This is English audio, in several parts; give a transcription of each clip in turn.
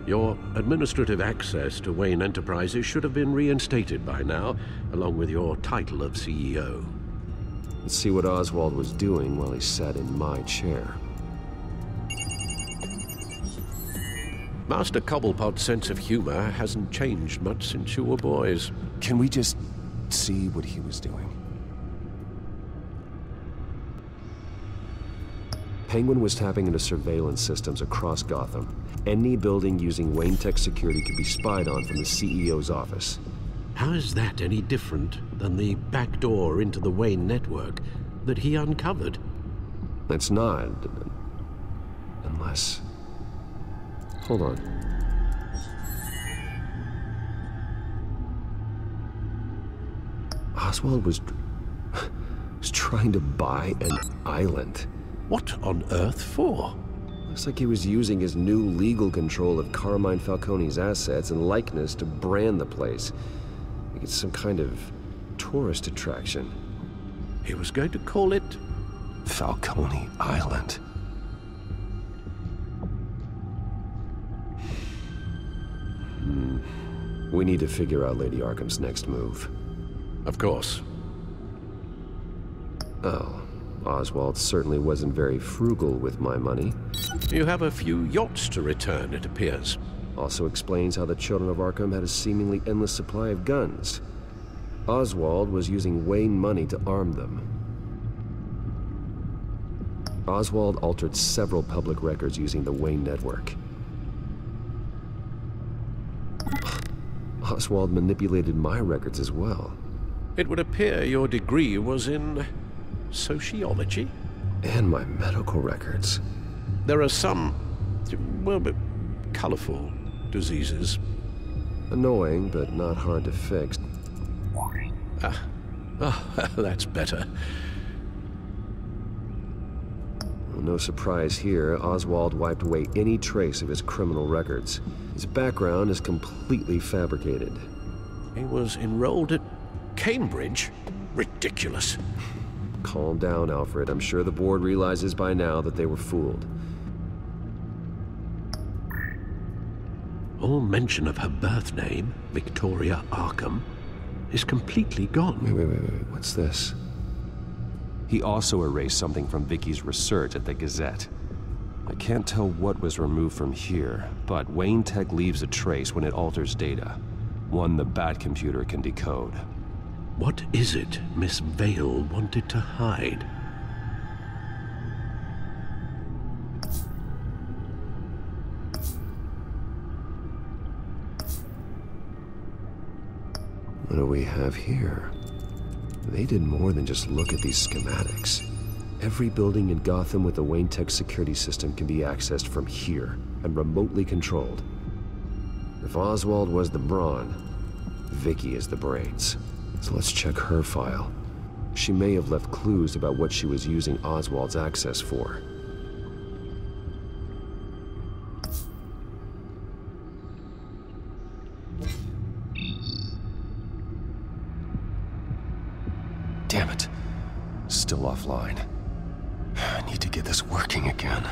Your administrative access to Wayne Enterprises should have been reinstated by now, along with your title of CEO. Let's see what Oswald was doing while he sat in my chair. Master Cobblepot's sense of humor hasn't changed much since you were boys. Can we just see what he was doing? Penguin was tapping into surveillance systems across Gotham. Any building using Wayne Tech security could be spied on from the CEO's office. How is that any different than the back door into the Wayne network that he uncovered? It's not. Unless... Hold on. Oswald was trying to buy an island. What on earth for? Looks like he was using his new legal control of Carmine Falcone's assets and likeness to brand the place. Like it's some kind of tourist attraction. He was going to call it Falcone Island. We need to figure out Lady Arkham's next move. Of course. Oh, Oswald certainly wasn't very frugal with my money. You have a few yachts to return, it appears. Also explains how the children of Arkham had a seemingly endless supply of guns. Oswald was using Wayne money to arm them. Oswald altered several public records using the Wayne network. Oswald manipulated my records as well. It would appear your degree was in sociology? And my medical records. There are some, well, colorful diseases. Annoying, but not hard to fix. That's better. Well, no surprise here, Oswald wiped away any trace of his criminal records. His background is completely fabricated. He was enrolled at Cambridge? Ridiculous. Calm down, Alfred. I'm sure the board realizes by now that they were fooled. All mention of her birth name, Victoria Arkham, is completely gone. Wait. What's this? He also erased something from Vicky's research at the Gazette. I can't tell what was removed from here, but Wayne Tech leaves a trace when it alters data. One the Bat computer can decode. What is it Miss Vale wanted to hide? What do we have here? They did more than just look at these schematics. Every building in Gotham with the Wayne Tech security system can be accessed from here and remotely controlled. If Oswald was the brawn, Vicky is the brains. So let's check her file. She may have left clues about what she was using Oswald's access for. Damn it. Still offline. I need to get this working again.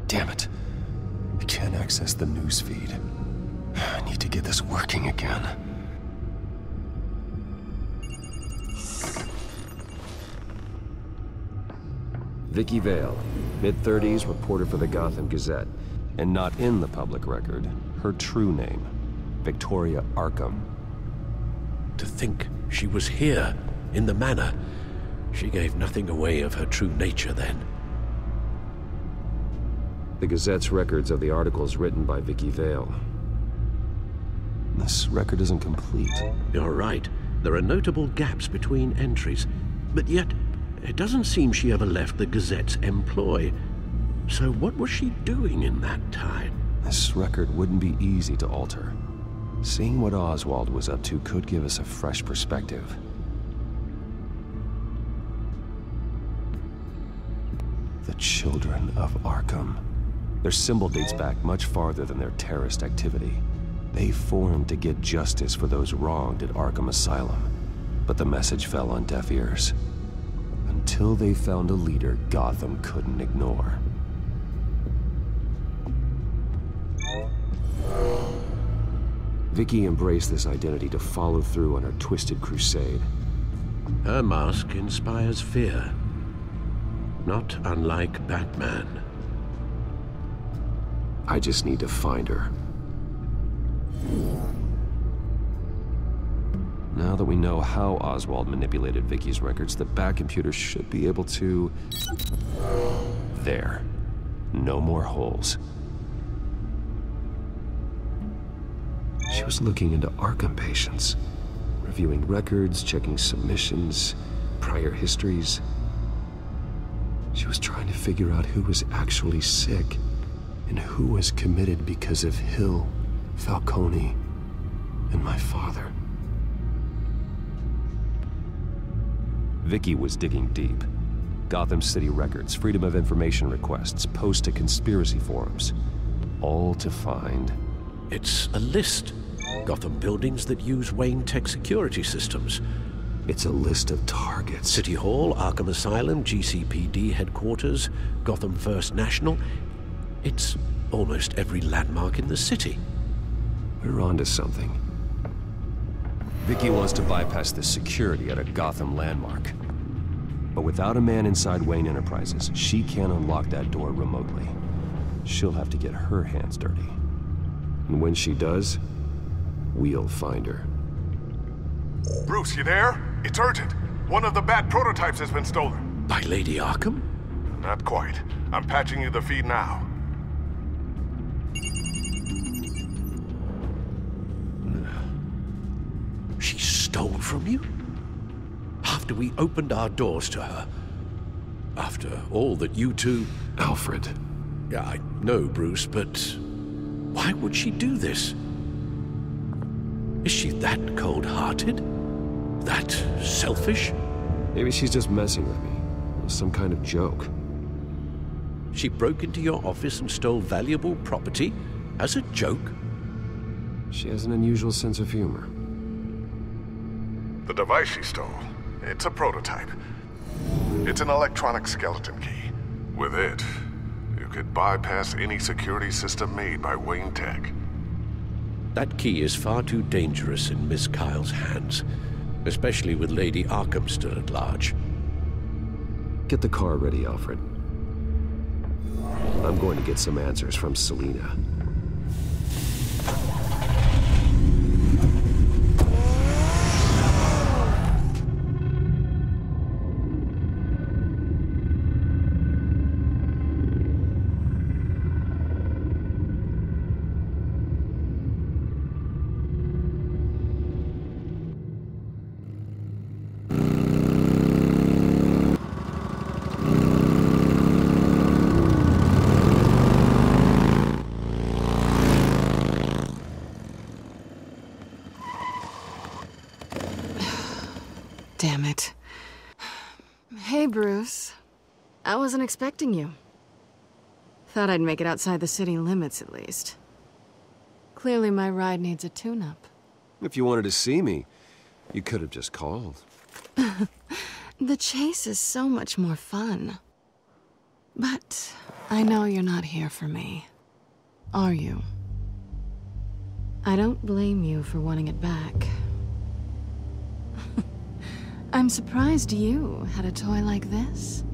Damn it. I can't access the news feed. I need to get this working again. Vicky Vale, mid-30s, reporter for the Gotham Gazette. And not in the public record, her true name, Victoria Arkham. To think she was here, in the manor. She gave nothing away of her true nature then. The Gazette's records of the articles written by Vicky Vale. This record isn't complete. You're right. There are notable gaps between entries. But yet, it doesn't seem she ever left the Gazette's employ. So what was she doing in that time? This record wouldn't be easy to alter. Seeing what Oswald was up to could give us a fresh perspective. The Children of Arkham. Their symbol dates back much farther than their terrorist activity. They formed to get justice for those wronged at Arkham Asylum. But the message fell on deaf ears. Until they found a leader Gotham couldn't ignore. Vicky embraced this identity to follow through on her twisted crusade. Her mask inspires fear, not unlike Batman. I just need to find her. Now that we know how Oswald manipulated Vicky's records, the Bat computer should be able to... There. No more holes. She was looking into Arkham patients, reviewing records, checking submissions, prior histories. She was trying to figure out who was actually sick and who was committed because of Hill, Falcone, and my father. Vicky was digging deep. Gotham City records, Freedom of Information requests, posts to conspiracy forums. All to find... It's a list. Gotham buildings that use Wayne Tech security systems. It's a list of targets. City Hall, Arkham Asylum, GCPD headquarters, Gotham First National. It's almost every landmark in the city. We're onto something. Vicky wants to bypass the security at a Gotham landmark. But without a man inside Wayne Enterprises, she can't unlock that door remotely. She'll have to get her hands dirty. And when she does, we'll find her. Bruce, you there? It's urgent. One of the Bat prototypes has been stolen. By Lady Arkham? Not quite. I'm patching you the feed now. She stole from you? After we opened our doors to her? After all that you two... Alfred. Yeah, I know, Bruce, but why would she do this? Is she that cold-hearted? That selfish? Maybe she's just messing with me. Some kind of joke. She broke into your office and stole valuable property as a joke? She has an unusual sense of humor. The device she stole, it's a prototype. It's an electronic skeleton key. With it, you could bypass any security system made by Wayne Tech. That key is far too dangerous in Miss Kyle's hands, especially with Lady Arkham still at large. Get the car ready, Alfred. I'm going to get some answers from Selina. Damn it. Hey, Bruce. I wasn't expecting you. Thought I'd make it outside the city limits, at least. Clearly my ride needs a tune-up. If you wanted to see me, you could have just called. The chase is so much more fun. But I know you're not here for me. Are you? I don't blame you for wanting it back. I'm surprised you had a toy like this.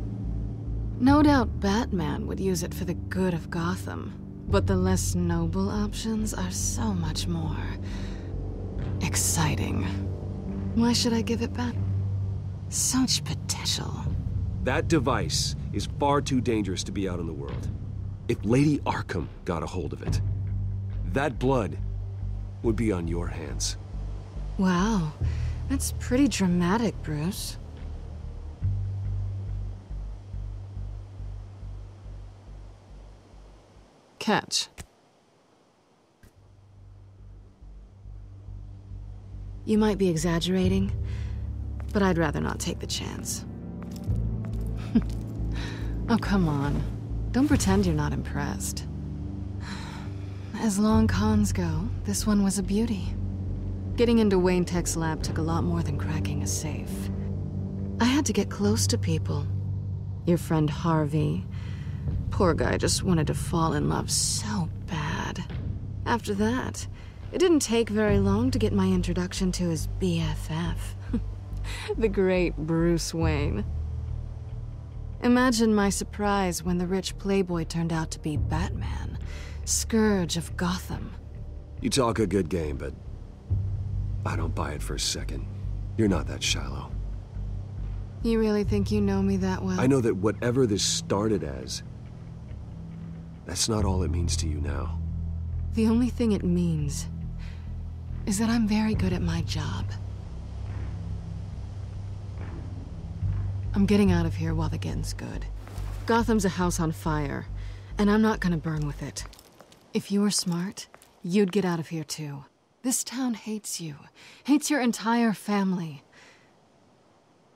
No doubt Batman would use it for the good of Gotham, but the less noble options are so much more exciting. Why should I give it back? Such potential. That device is far too dangerous to be out in the world. If Lady Arkham got a hold of it, that blood would be on your hands. Wow. That's pretty dramatic, Bruce. Catch. You might be exaggerating, but I'd rather not take the chance. Oh, come on. Don't pretend you're not impressed. As long cons go, this one was a beauty. Getting into Wayne Tech's lab took a lot more than cracking a safe. I had to get close to people. Your friend Harvey. Poor guy just wanted to fall in love so bad. After that, It didn't take very long to get my introduction to his BFF, the great Bruce Wayne. Imagine my surprise when the rich playboy turned out to be Batman, Scourge of Gotham. You talk a good game, but I don't buy it for a second. You're not that shallow. You really think you know me that well? I know that whatever this started as, that's not all it means to you now. The only thing it means is that I'm very good at my job. I'm getting out of here while the getting's good. Gotham's a house on fire, and I'm not gonna burn with it. If you were smart, you'd get out of here too. This town hates you, hates your entire family.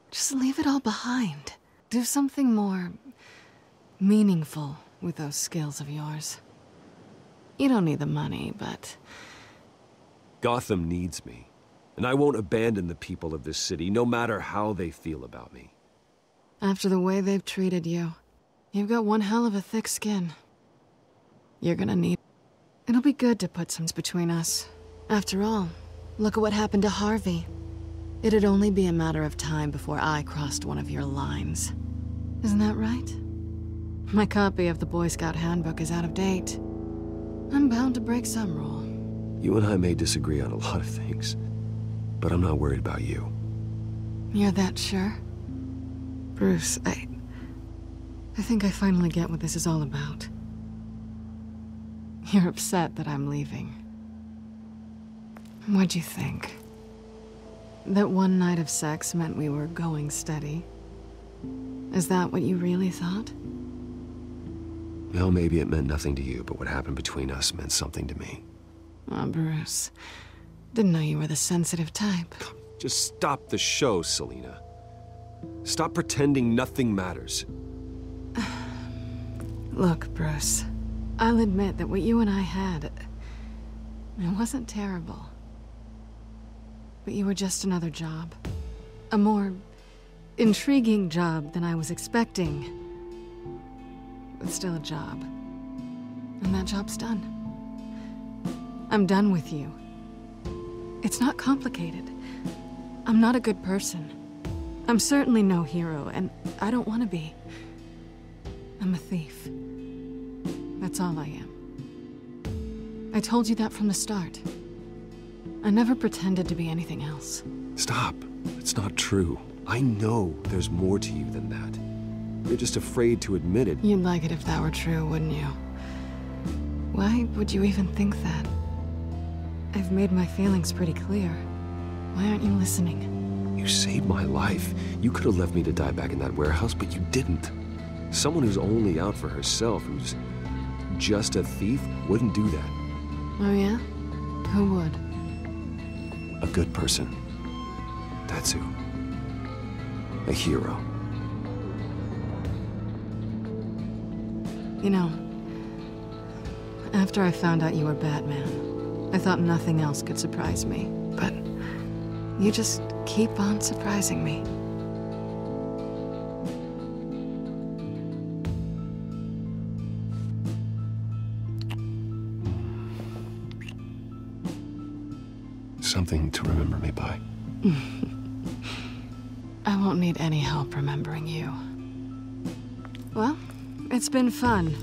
Just leave it all behind. Do something more meaningful with those skills of yours. You don't need the money, but... Gotham needs me, and I won't abandon the people of this city, no matter how they feel about me. After the way they've treated you, you've got one hell of a thick skin. You're gonna need... It'll be good to put some between us. After all, look at what happened to Harvey. It'd only be a matter of time before I crossed one of your lines. Isn't that right? My copy of the Boy Scout Handbook is out of date. I'm bound to break some rule. You and I may disagree on a lot of things, but I'm not worried about you. You're that sure? Bruce, I think I finally get what this is all about. You're upset that I'm leaving. What'd you think? That one night of sex meant we were going steady? Is that what you really thought? Well, maybe it meant nothing to you, but what happened between us meant something to me. Oh, Bruce. Didn't know you were the sensitive type. Just stop the show, Selina. Stop pretending nothing matters. Look, Bruce. I'll admit that what you and I had... it wasn't terrible. But you were just another job. A more intriguing job than I was expecting. But still a job. And that job's done. I'm done with you. It's not complicated. I'm not a good person. I'm certainly no hero, and I don't want to be. I'm a thief. That's all I am. I told you that from the start. I never pretended to be anything else. Stop. It's not true. I know there's more to you than that. You're just afraid to admit it. You'd like it if that were true, wouldn't you? Why would you even think that? I've made my feelings pretty clear. Why aren't you listening? You saved my life. You could have left me to die back in that warehouse, but you didn't. Someone who's only out for herself, who's just a thief, wouldn't do that. Oh yeah? Who would? A good person. That's who. A hero. You know, after I found out you were Batman, I thought nothing else could surprise me. But you just keep on surprising me. Something to remember me by. I won't need any help remembering you. Well, it's been fun.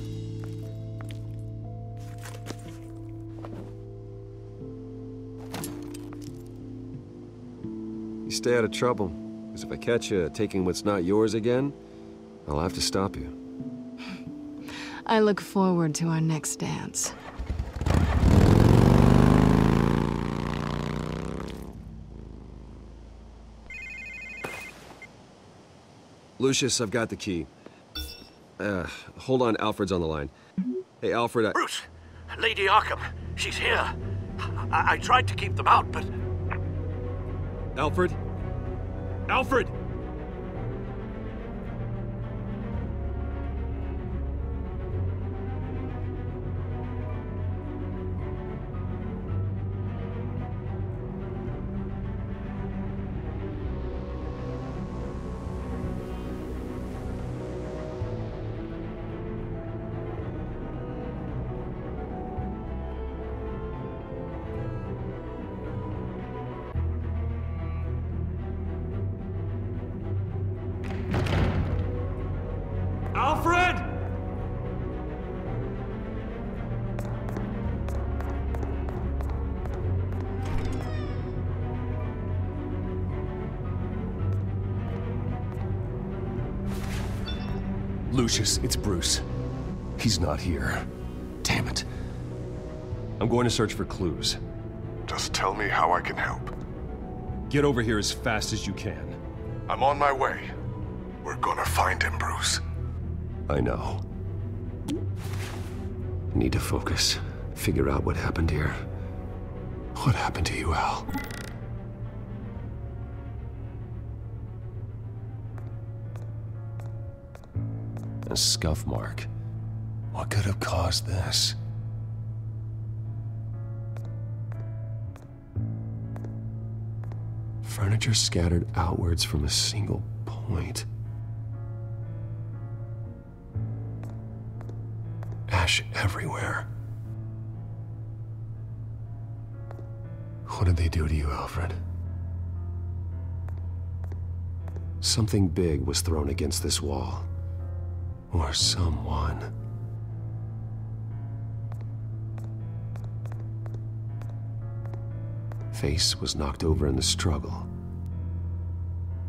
You stay out of trouble, because if I catch you taking what's not yours again, I'll have to stop you. I look forward to our next dance. Lucius, I've got the key. Hold on, Alfred's on the line. Hey, Alfred, Bruce! Lady Arkham, she's here. I tried to keep them out, but... Alfred? Alfred! Lucius, it's Bruce. He's not here. Damn it. I'm going to search for clues. Just tell me how I can help. Get over here as fast as you can. I'm on my way. We're gonna find him, Bruce. I know. Need to focus. Figure out what happened here. What happened to you, Al? A scuff mark. What could have caused this? Furniture scattered outwards from a single point. Ash everywhere. What did they do to you, Alfred? Something big was thrown against this wall. Or someone. Face was knocked over in the struggle.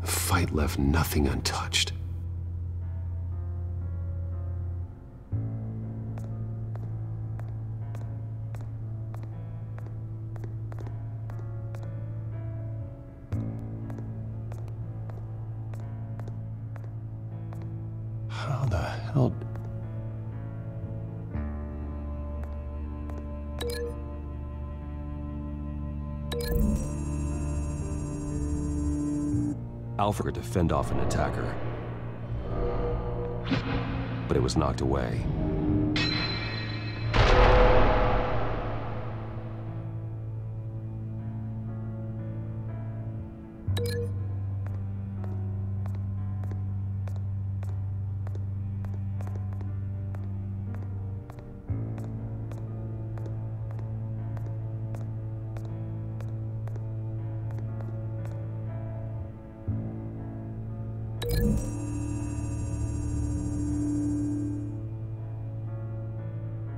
The fight left nothing untouched. How the hell... Alfred to fend off an attacker, but it was knocked away.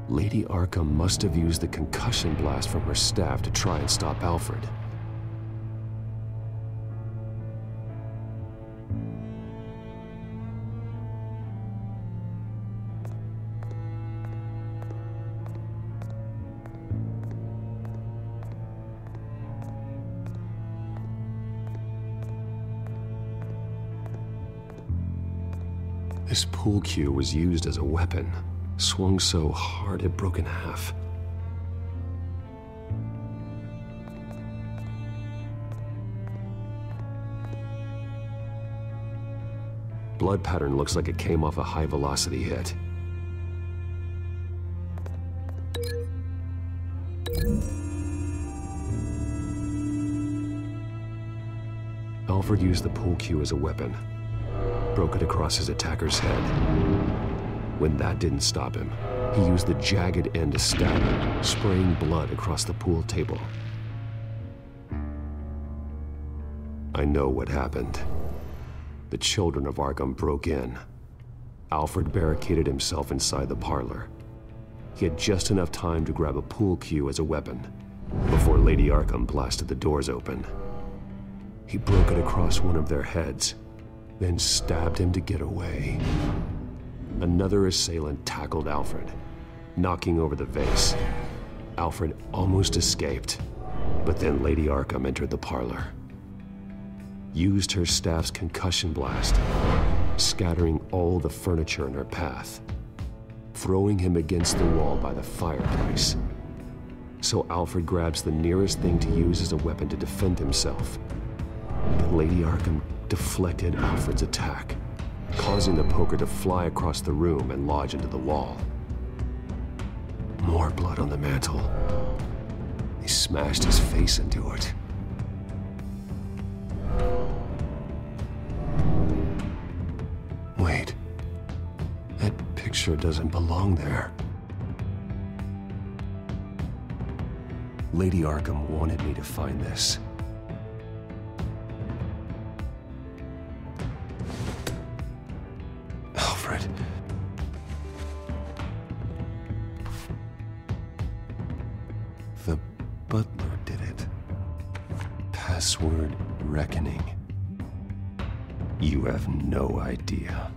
Lady Arkham must have used the concussion blast from her staff to try and stop Alfred. This pool cue was used as a weapon. Swung so hard it broke in half. Blood pattern looks like it came off a high-velocity hit. Alfred used the pool cue as a weapon. Broke it across his attacker's head. When that didn't stop him, he used the jagged end to stab him, spraying blood across the pool table. I know what happened. The children of Arkham broke in. Alfred barricaded himself inside the parlor. He had just enough time to grab a pool cue as a weapon before Lady Arkham blasted the doors open. He broke it across one of their heads, then stabbed him to get away. Another assailant tackled Alfred, knocking over the vase. Alfred almost escaped, but then Lady Arkham entered the parlor. Used her staff's concussion blast, scattering all the furniture in her path, throwing him against the wall by the fireplace. So Alfred grabs the nearest thing to use as a weapon to defend himself. But Lady Arkham deflected Alfred's attack, causing the poker to fly across the room and lodge into the wall. More blood on the mantel. He smashed his face into it. Wait. That picture doesn't belong there. Lady Arkham wanted me to find this. Alfred. The butler did it. Password reckoning. You have no idea.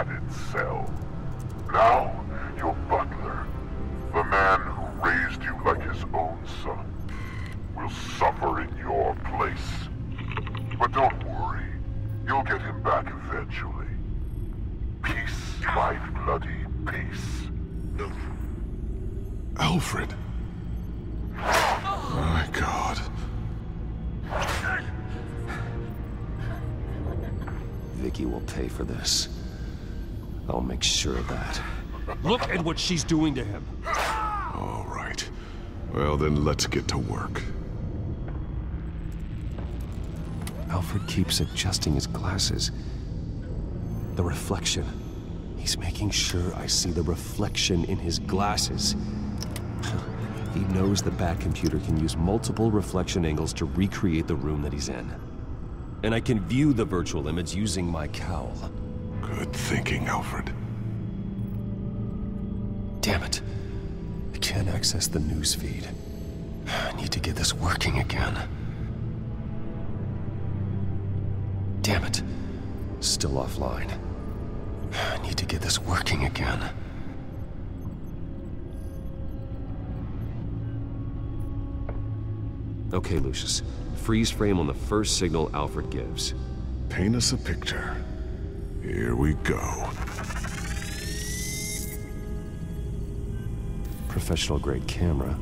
padded cell. Now, your butler, the man who raised you like his own son, will suffer in your place. But don't worry, you'll get him back eventually. Peace, my bloody peace. Alfred. My God. Vicky will pay for this. I'll make sure of that. Look at what she's doing to him. All right. Well, then let's get to work. Alfred keeps adjusting his glasses. The reflection. He's making sure I see the reflection in his glasses. He knows the back computer can use multiple reflection angles to recreate the room that he's in. And I can view the virtual image using my cowl. Good thinking, Alfred. Damn it. I can't access the news feed. I need to get this working again. Damn it. Still offline. I need to get this working again. Okay, Lucius. Freeze frame on the first signal Alfred gives. Paint us a picture. Here we go. Professional-grade camera.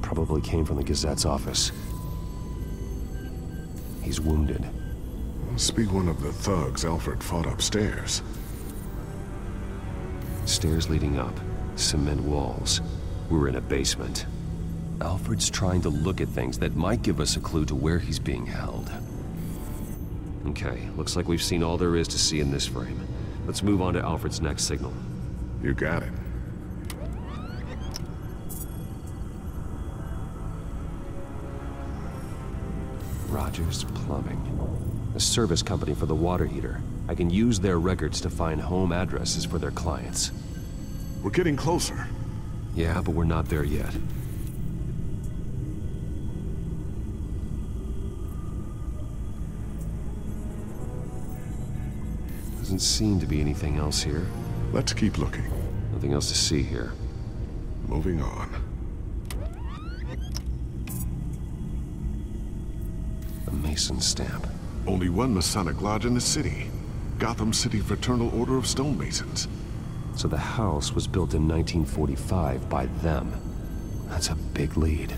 Probably came from the Gazette's office. He's wounded. Must be one of the thugs Alfred fought upstairs. Stairs leading up. Cement walls. We're in a basement. Alfred's trying to look at things that might give us a clue to where he's being held. Okay, looks like we've seen all there is to see in this frame. Let's move on to Alfred's next signal. You got it. Rogers Plumbing. A service company for the water heater. I can use their records to find home addresses for their clients. We're getting closer. Yeah, but we're not there yet. Doesn't seem to be anything else here. Let's keep looking. Nothing else to see here. Moving on. A Mason stamp. Only one Masonic lodge in the city. Gotham City Fraternal Order of Stonemasons. So the house was built in 1945 by them. That's a big lead.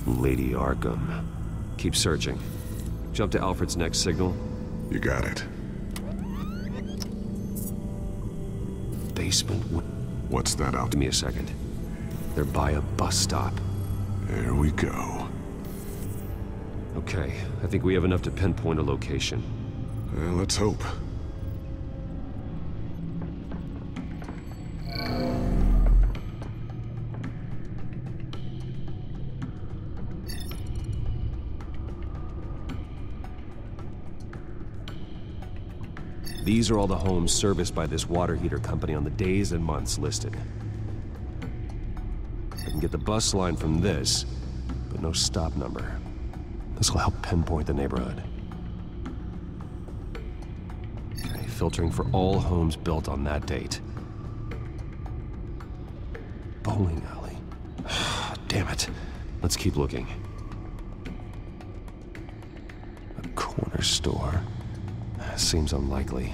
Lady Arkham. Keep searching. Jump to Alfred's next signal. You got it. Basement. What's that out? Give me a second. They're by a bus stop. There we go. Okay, I think we have enough to pinpoint a location. Well, let's hope. These are all the homes serviced by this water heater company on the days and months listed. I can get the bus line from this, but no stop number. This will help pinpoint the neighborhood. Okay, filtering for all homes built on that date. Bowling alley. Damn it. Let's keep looking. A corner store. Seems unlikely.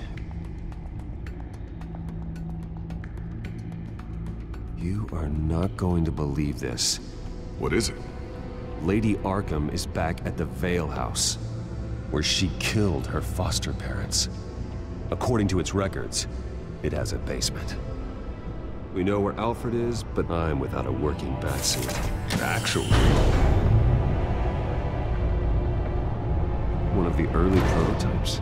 You are not going to believe this. What is it? Lady Arkham is back at the Vale House, where she killed her foster parents. According to its records, it has a basement. We know where Alfred is, but I'm without a working batsuit. Actually. One of the early prototypes.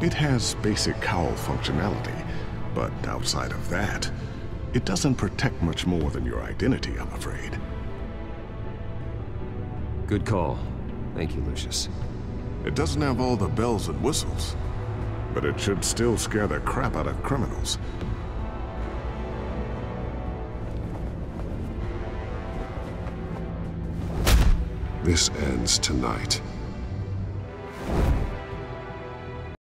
It has basic cowl functionality, but outside of that, it doesn't protect much more than your identity, I'm afraid. Good call. Thank you, Lucius. It doesn't have all the bells and whistles, but it should still scare the crap out of criminals. This ends tonight.